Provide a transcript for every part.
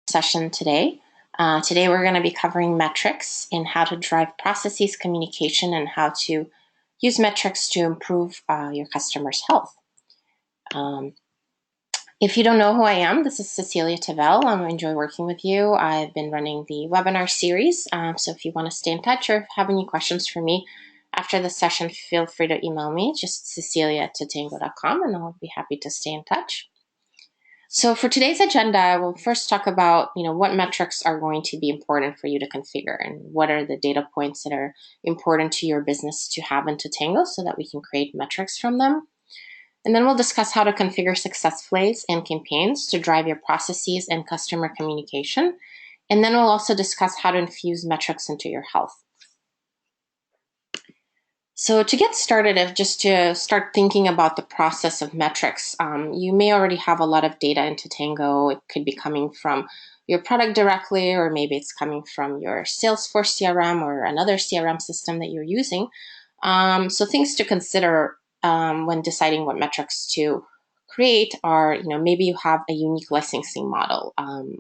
session today. Today we're going to be covering metrics and how to drive processes, communication, and how to use metrics to improve your customers' health. If you don't know who I am, this is Cecilia Tavel. I enjoy working with you. I've been running the webinar series, so if you want to stay in touch or have any questions for me after the session, feel free to email me, just cecilia@totango.com, and I'll be happy to stay in touch. So for today's agenda, we'll first talk about, what metrics are going to be important for you to configure and what are the data points that are important to your business to have in Totango so that we can create metrics from them. And then we'll discuss how to configure success plays and campaigns to drive your processes and customer communication. And then we'll also discuss how to infuse metrics into your health. So to get started, just to start thinking about the process of metrics, you may already have a lot of data in Totango. It could be coming from your product directly, or maybe it's coming from your Salesforce CRM or another CRM system that you're using. So things to consider when deciding what metrics to create are, maybe you have a unique licensing model.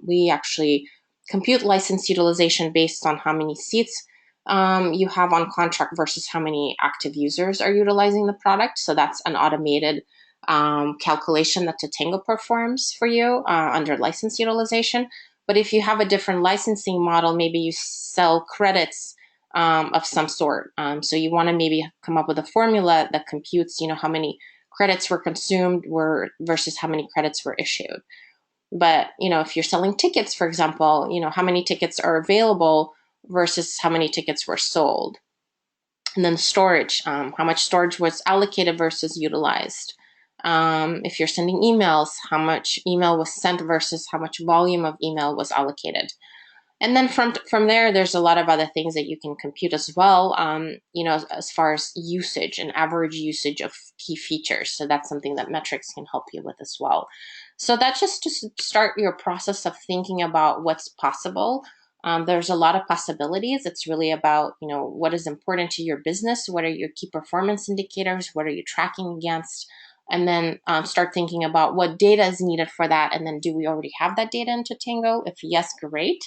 We actually compute license utilization based on how many seats you have on contract versus how many active users are utilizing the product. So that's an automated calculation that Totango performs for you under license utilization. But if you have a different licensing model, maybe you sell credits of some sort. So you want to maybe come up with a formula that computes, how many credits were consumed versus how many credits were issued. But, if you're selling tickets, for example, how many tickets are available versus how many tickets were sold. And then storage, how much storage was allocated versus utilized. If you're sending emails, how much email was sent versus how much volume of email was allocated. And then from there, there's a lot of other things that you can compute as well, as far as usage and average usage of key features. So that's something that metrics can help you with as well. So that's just to start your process of thinking about what's possible. There's a lot of possibilities. It's really about, what is important to your business? What are your key performance indicators? What are you tracking against? And then start thinking about what data is needed for that. And then do we already have that data in Totango? If yes, great.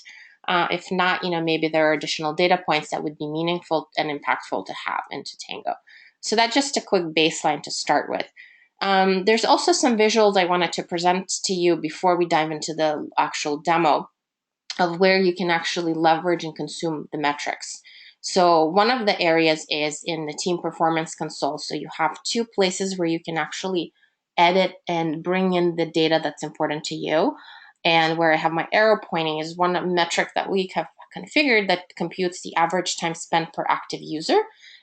If not, maybe there are additional data points that would be meaningful and impactful to have in Totango. So that's just a quick baseline to start with. There's also some visuals I wanted to present to you before we dive into the actual demo of where you can actually leverage and consume the metrics. So one of the areas is in the team performance console. So you have two places where you can actually edit and bring in the data that's important to you. And where I have my arrow pointing is one metric that we have configured that computes the average time spent per active user.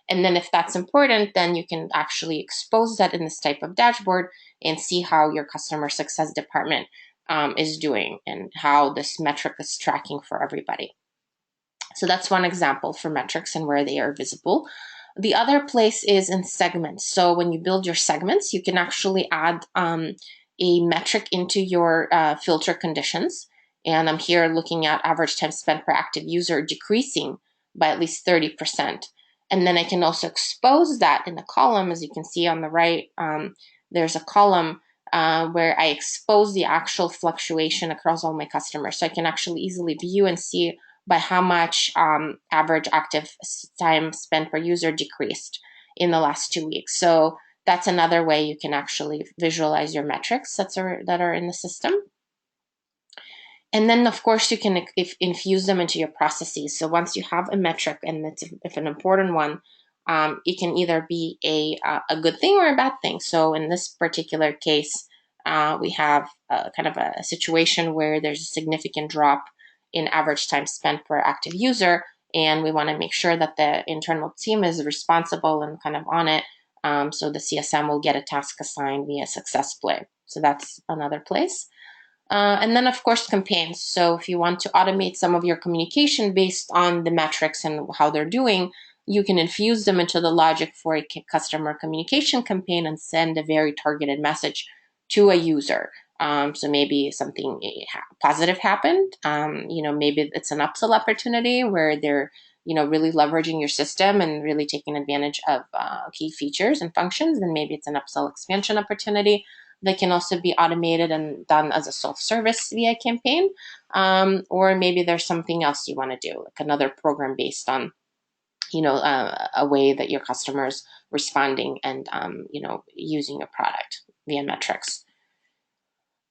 And then if that's important, then you can actually expose that in this type of dashboard and see how your customer success department is doing and how this metric is tracking for everybody. So that's one example for metrics and where they are visible. The other place is in segments. So when you build your segments, you can actually add a metric into your filter conditions. And I'm here looking at average time spent per active user decreasing by at least 30%. And then I can also expose that in a column. As you can see on the right, there's a column where I expose the actual fluctuation across all my customers. So I can actually easily view and see by how much average active time spent per user decreased in the last 2 weeks. So that's another way you can actually visualize your metrics that are in the system. And then, of course, you can infuse them into your processes. So once you have a metric, and if an important one, it can either be a good thing or a bad thing. So in this particular case, we have kind of a situation where there's a significant drop in average time spent per active user, and we want to make sure that the internal team is responsible and kind of on it. So the CSM will get a task assigned via success play. So that's another place. And then, of course, campaigns. So if you want to automate some of your communication based on the metrics and how they're doing, you can infuse them into the logic for a customer communication campaign and send a very targeted message to a user. So maybe something positive happened. Maybe it's an upsell opportunity where they're really leveraging your system and really taking advantage of key features and functions. Then maybe it's an upsell expansion opportunity. that can also be automated and done as a self-service via campaign. Or maybe there's something else you want to do, like another program based on, a way that your customers responding and, using your product via metrics.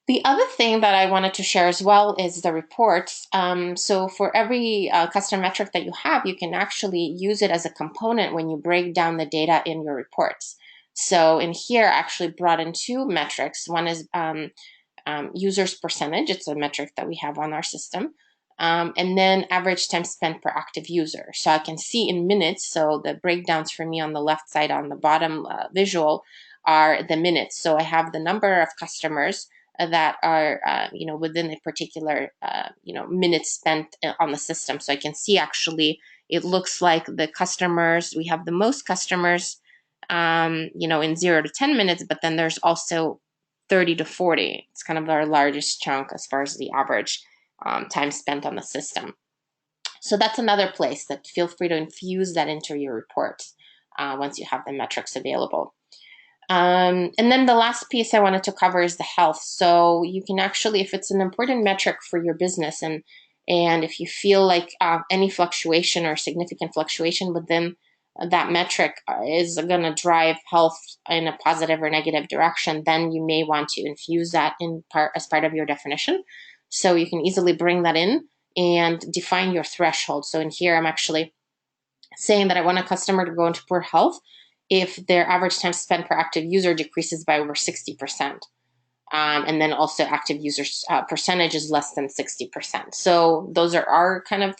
The other thing that I wanted to share as well is the reports. So for every custom metric that you have, you can actually use it as a component when you break down the data in your reports. So in here, I actually brought in two metrics. One is users percentage. It's a metric that we have on our system. And then average time spent per active user. So I can see in minutes, so the breakdowns for me on the left side on the bottom visual are the minutes. So I have the number of customers that are, within a particular, minutes spent on the system. So I can see actually, it looks like the customers, we have the most customers, in 0 to 10 minutes, but then there's also 30 to 40. It's kind of our largest chunk as far as the average time spent on the system. So that's another place that feel free to infuse that into your reports once you have the metrics available. And then the last piece I wanted to cover is the health. So you can actually, if it's an important metric for your business, and if you feel like any fluctuation or significant fluctuation within that metric is going to drive health in a positive or negative direction, then you may want to infuse that as part of your definition. So you can easily bring that in and define your threshold. So in here, I'm actually saying that I want a customer to go into poor health if their average time spent per active user decreases by over 60%. And then also active users percentage is less than 60%. So those are our kind of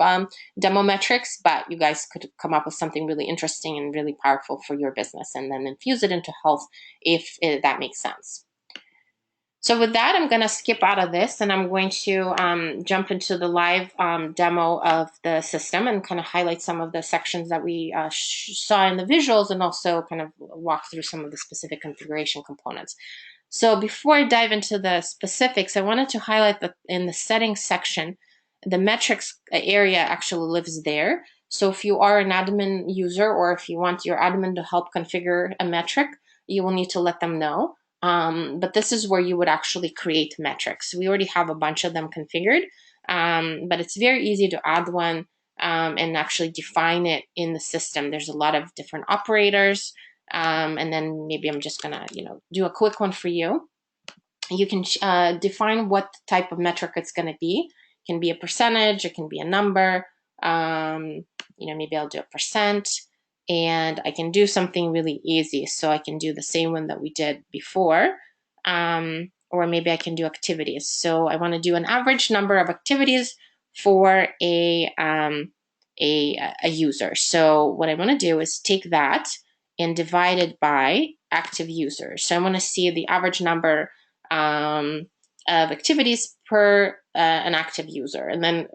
demo metrics, but you guys could come up with something really interesting and really powerful for your business and then infuse it into health if that makes sense. So with that, I'm going to skip out of this and I'm going to jump into the live demo of the system and kind of highlight some of the sections that we saw in the visuals and also kind of walk through some of the specific configuration components. So before I dive into the specifics, I wanted to highlight that in the settings section, the metrics area actually lives there. So if you are an admin user or if you want your admin to help configure a metric, you will need to let them know. But this is where you would actually create metrics. We already have a bunch of them configured, but it's very easy to add one and actually define it in the system. There's a lot of different operators, and then maybe I'm just gonna, do a quick one for you. You can define what type of metric it's gonna be. It can be a percentage, it can be a number, maybe I'll do a percent. And I can do something really easy. So I can do the same one that we did before, or maybe I can do activities. So I want to do an average number of activities for a user. So what I want to do is take that and divide it by active users. So I want to see the average number of activities per an active user. And then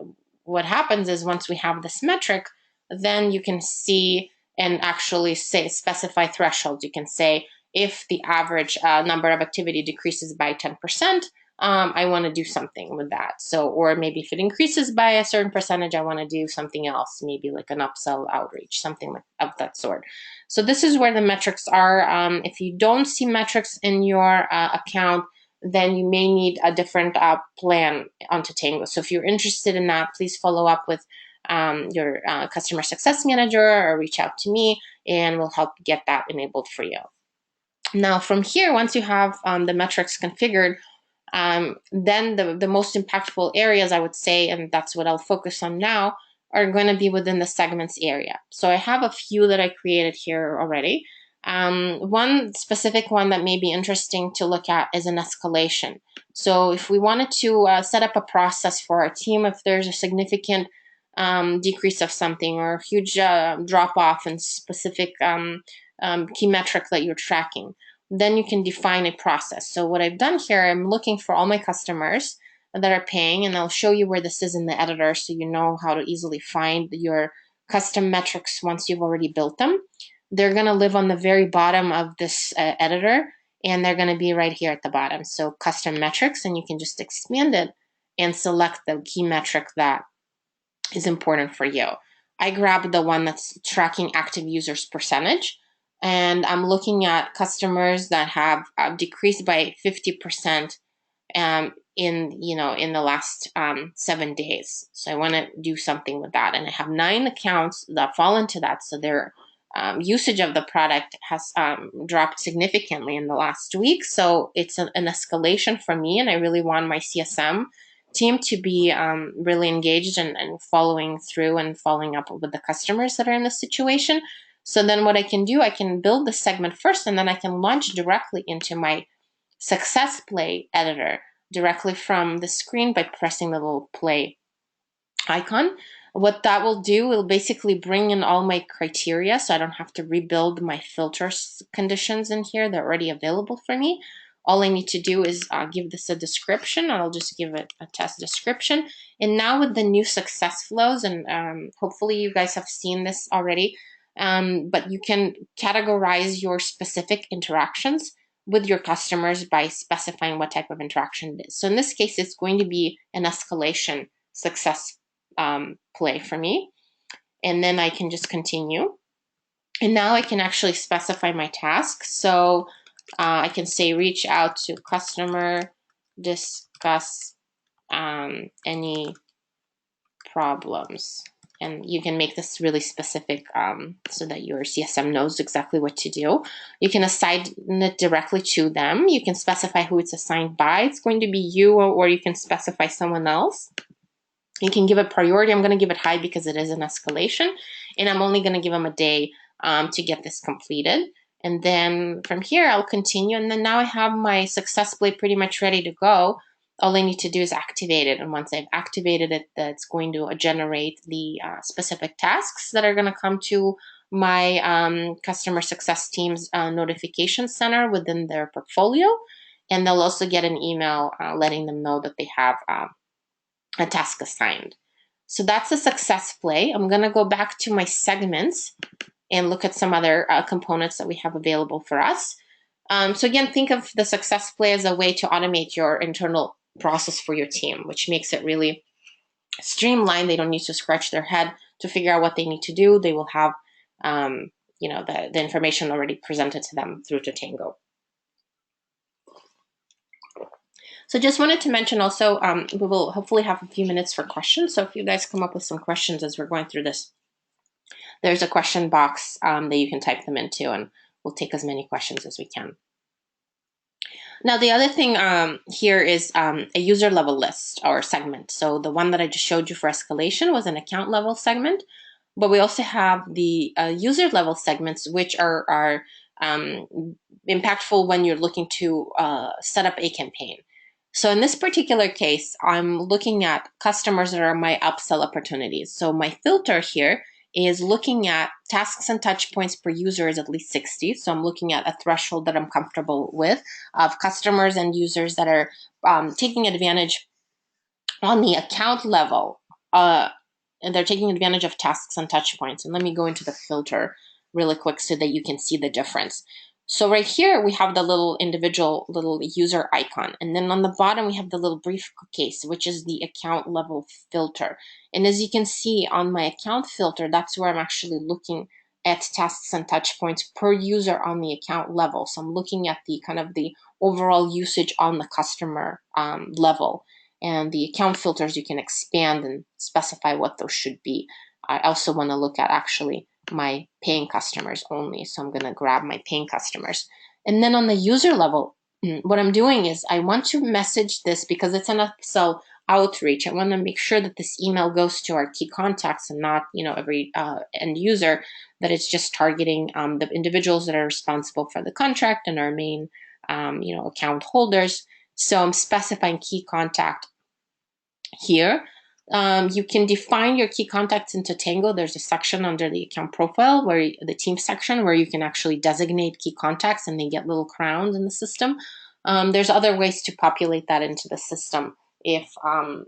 what happens is once we have this metric, then you can see and actually specify thresholds. You can say if the average number of activity decreases by 10%, I want to do something with that. So, or maybe if it increases by a certain percentage, I want to do something else, maybe like an upsell outreach, something of that sort. So this is where the metrics are. If you don't see metrics in your account, then you may need a different plan on Totango. So if you're interested in that, please follow up with your customer success manager or reach out to me and we'll help get that enabled for you. Now from here, once you have the metrics configured, then the most impactful areas I would say, and that's what I'll focus on now, are going to be within the segments area. So I have a few that I created here already. One specific one that may be interesting to look at is an escalation. So if we wanted to set up a process for our team, if there's a significant decrease of something or a huge drop off in specific key metric that you're tracking, then you can define a process. So what I've done here, I'm looking for all my customers that are paying, and I'll show you where this is in the editor so you know how to easily find your custom metrics once you've already built them. They're going to live on the very bottom of this editor, and they're going to be right here at the bottom. So custom metrics, and you can just expand it and select the key metric that is important for you. I grabbed the one that's tracking active users percentage. and I'm looking at customers that have decreased by 50% in the last 7 days. So I want to do something with that, and I have 9 accounts that fall into that. So their usage of the product has dropped significantly in the last week. So it's an escalation for me, and I really want my CSM team to be really engaged and following through and following up with the customers that are in this situation. So then what I can do, I can build the segment first, and then I can launch directly into my success play editor directly from the screen by pressing the little play icon. What that will do will basically bring in all my criteria, so I don't have to rebuild my filter conditions in here. They're already available for me. All I need to do is give this a description. I'll just give it a test description. And now with the new success flows, and hopefully you guys have seen this already, but you can categorize your specific interactions with your customers by specifying what type of interaction it is. So in this case, it's going to be an escalation success play for me. And then I can just continue. And now I can actually specify my task. So I can say reach out to customer, discuss any problems. And you can make this really specific so that your CSM knows exactly what to do. You can assign it directly to them. You can specify who it's assigned by. It's going to be you, or you can specify someone else. You can give it priority. I'm going to give it high because it is an escalation, and I'm only going to give them a day to get this completed. And then from here, I'll continue. And then now I have my success play pretty much ready to go. All I need to do is activate it. And once I've activated it, that's going to generate the specific tasks that are going to come to my customer success team's notification center within their portfolio. And they'll also get an email letting them know that they have a task assigned. So that's a success play. I'm going to go back to my segments and look at some other components that we have available for us. So again, think of the success play as a way to automate your internal process for your team, which makes it really streamlined. They don't need to scratch their head to figure out what they need to do. They will have the information already presented to them through Totango. So just wanted to mention also, we will hopefully have a few minutes for questions. So if you guys come up with some questions as we're going through this, there's a question box that you can type them into, and we'll take as many questions as we can. Now, the other thing here is a user level list or segment. So the one that I just showed you for escalation was an account level segment, but we also have the user level segments, which are impactful when you're looking to set up a campaign. So in this particular case, I'm looking at customers that are my upsell opportunities. So my filter here is looking at tasks and touch points per user is at least 60. So I'm looking at a threshold that I'm comfortable with of customers and users that are taking advantage on the account level. And they're taking advantage of tasks and touch points. And let me go into the filter really quick so that you can see the difference. So right here, we have the little individual little user icon. And then on the bottom, we have the little briefcase, which is the account level filter. And as you can see on my account filter, that's where I'm actually looking at tasks and touch points per user on the account level. So I'm looking at the kind of the overall usage on the customer level. And the account filters, you can expand and specify what those should be. I also want to look at actually my paying customers only. So I'm going to grab my paying customers. And then on the user level, what I'm doing is I want to message this because it's an upsell outreach. I want to make sure that this email goes to our key contacts and not, every end user, that it's just targeting the individuals that are responsible for the contract and our main, account holders. So I'm specifying key contact here. You can define your key contacts in Totango. There's a section under the account profile where the team section where you can actually designate key contacts and they get little crowns in the system. There's other ways to populate that into the system if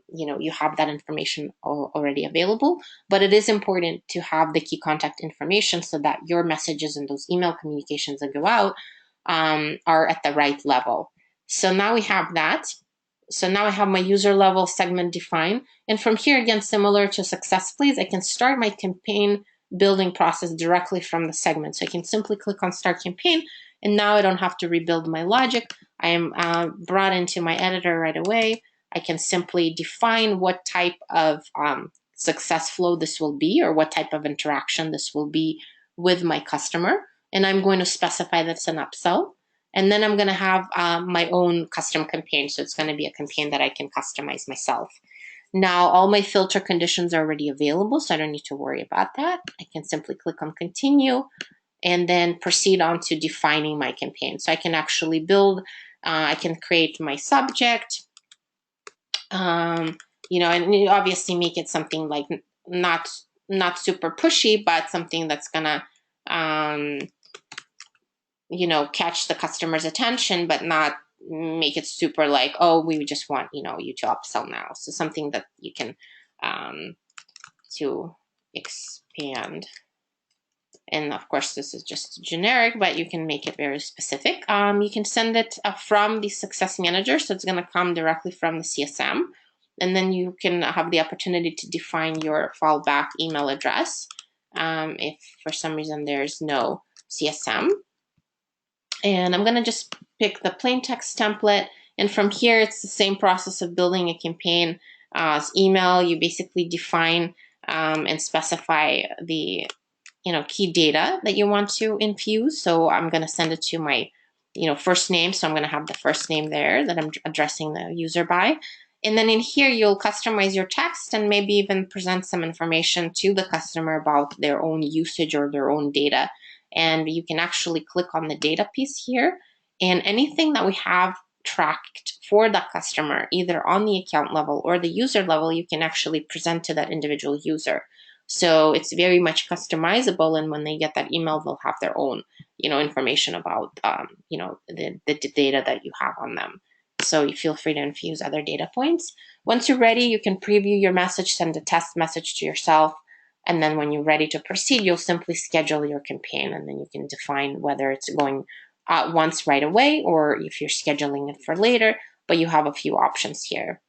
you have that information already available. But it is important to have the key contact information so that your messages and those email communications that go out are at the right level. So now we have that. So now I have my user level segment defined. And from here, again, similar to success plays, I can start my campaign building process directly from the segment. So I can simply click on Start Campaign, and now I don't have to rebuild my logic. I am brought into my editor right away. I can simply define what type of success flow this will be, or what type of interaction this will be with my customer. And I'm going to specify that's an upsell. And then I'm going to have my own custom campaign. So it's going to be a campaign that I can customize myself. Now, all my filter conditions are already available, so I don't need to worry about that. I can simply click on continue and then proceed on to defining my campaign. So I can actually build, I can create my subject, you know, and obviously make it something like not super pushy, but something that's gonna, you know, catch the customer's attention, but not make it super like, oh, we just want, you know, you to upsell now. So something that you can to expand. And of course, this is just generic, but you can make it very specific. You can send it from the Success Manager, so it's going to come directly from the CSM. And then you can have the opportunity to define your fallback email address if for some reason there's no CSM. And I'm going to just pick the plain text template. And from here, it's the same process of building a campaign. As email, you basically define and specify the key data that you want to infuse. So I'm going to send it to my first name. So I'm going to have the first name there that I'm addressing the user by. And then in here, you'll customize your text and maybe even present some information to the customer about their own usage or their own data. And you can actually click on the data piece here, and anything that we have tracked for that customer, either on the account level or the user level, you can actually present to that individual user. So it's very much customizable, and when they get that email, they'll have their own, information about, the data that you have on them. So you feel free to infuse other data points. Once you're ready, you can preview your message, send a test message to yourself, and then when you're ready to proceed, you'll simply schedule your campaign, and then you can define whether it's going once right away or if you're scheduling it for later, but you have a few options here.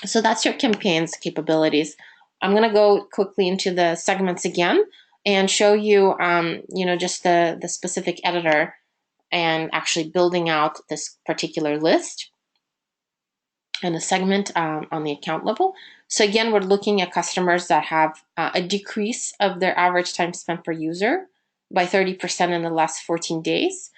So that's your campaign's capabilities. I'm going to go quickly into the segments again and show you, just the specific editor and actually building out this particular list and a segment on the account level. So again, we're looking at customers that have a decrease of their average time spent per user by 30% in the last 14 days.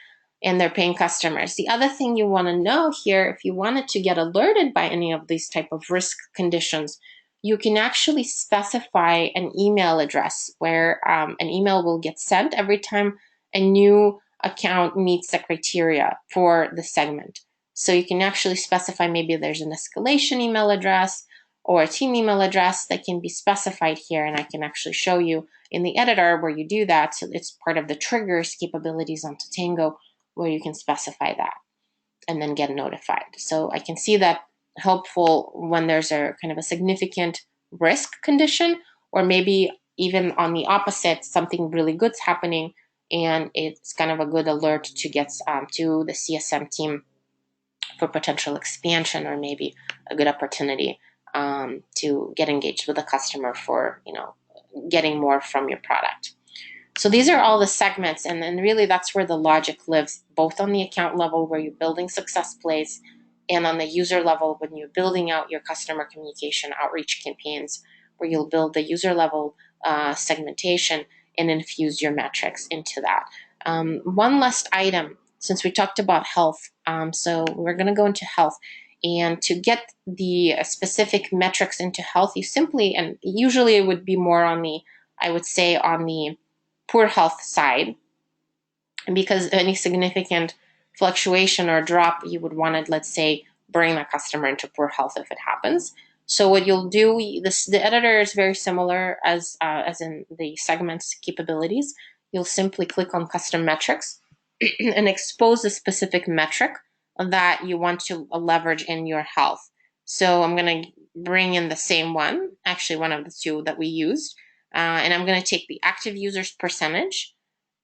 And they're paying customers. The other thing you want to know here, if you wanted to get alerted by any of these type of risk conditions, you can actually specify an email address where an email will get sent every time a new account meets the criteria for the segment. So you can actually specify, maybe there's an escalation email address or a team email address that can be specified here, and I can actually show you in the editor where you do that. So it's part of the triggers capabilities on Totango, where you can specify that and then get notified. So I can see that helpful when there's a kind of a significant risk condition, or maybe even on the opposite, something really good's happening and it's kind of a good alert to get to the CSM team for potential expansion, or maybe a good opportunity to get engaged with a customer for getting more from your product. So these are all the segments, and then really that's where the logic lives, both on the account level where you're building success plays, and on the user level when you're building out your customer communication outreach campaigns, where you'll build the user level segmentation and infuse your metrics into that. One last item, since we talked about health, so we're going to go into health. And to get the specific metrics into health, you simply, and usually it would be more on the, I would say, on the poor health side, because any significant fluctuation or drop, you would want to, let's say, bring that customer into poor health if it happens. So what you'll do, the editor is very similar as in the segments capabilities. You'll simply click on custom metrics and expose a specific metric that you want to leverage in your health. So I'm going to bring in the same one, actually one of the two that we used, and I'm going to take the active users percentage,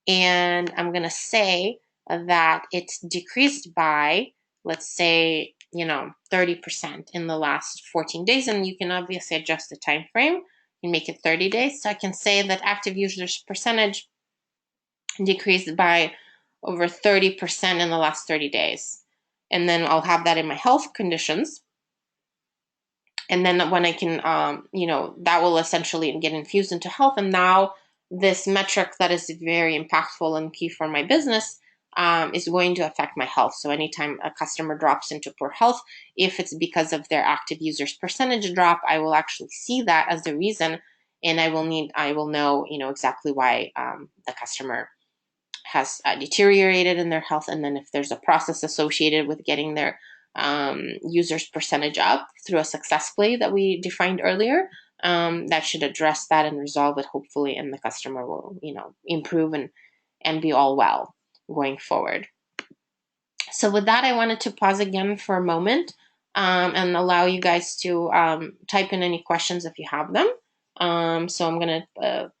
and I'm going to say that it's decreased by, let's say, 30% in the last 14 days. And you can obviously adjust the time frame. and make it 30 days. So I can say that active users percentage decreased by over 30% in the last 30 days. And then I'll have that in my health conditions. And then when I can, that will essentially get infused into health. And now this metric that is very impactful and key for my business is going to affect my health. So anytime a customer drops into poor health, if it's because of their active users percentage drop, I will actually see that as the reason, and I will know, exactly why the customer has deteriorated in their health, and then if there's a process associated with getting their users percentage up through a success play that we defined earlier, that should address that and resolve it hopefully, and the customer will improve and be all well going forward. So with that, I wanted to pause again for a moment and allow you guys to type in any questions if you have them. So I'm going to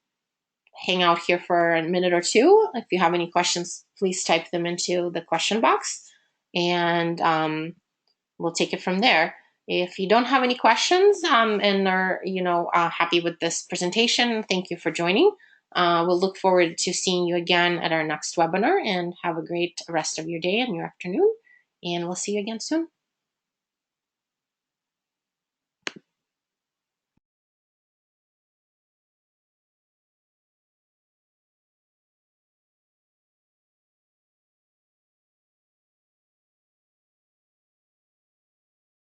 hang out here for a minute or two. If you have any questions, please type them into the question box, and we'll take it from there. If you don't have any questions and are happy with this presentation, thank you for joining. We'll look forward to seeing you again at our next webinar, and have a great rest of your day and your afternoon, and we'll see you again soon.